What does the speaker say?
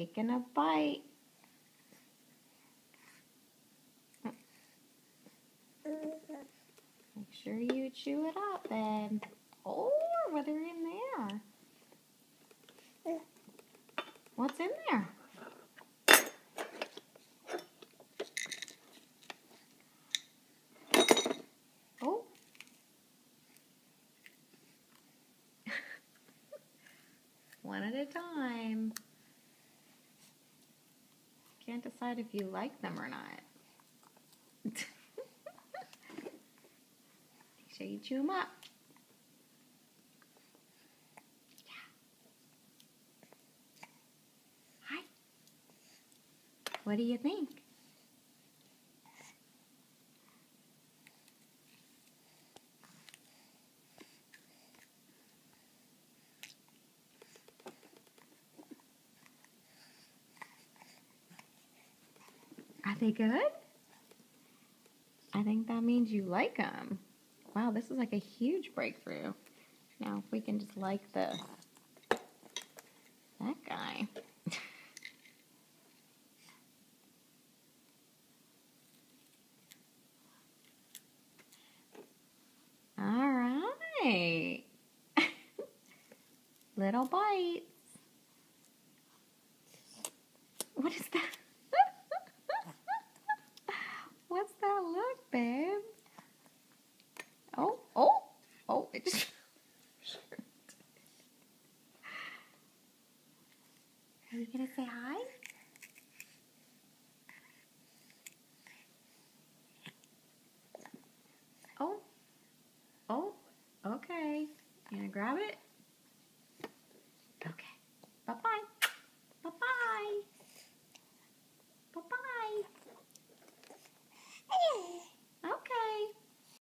taking a bite. Make sure you chew it up, babe. Oh, what are in there? What's in there? Oh. One at a time. Can't decide if you like them or not. Make sure you chew them up. Yeah. Hi. What do you think? Are they good? I think that means you like them. Wow, this is like a huge breakthrough. Now, if we can just like that guy. All right. Little bites. What is that? What's that look, babe? Oh, oh, oh, it just... Are you gonna say hi?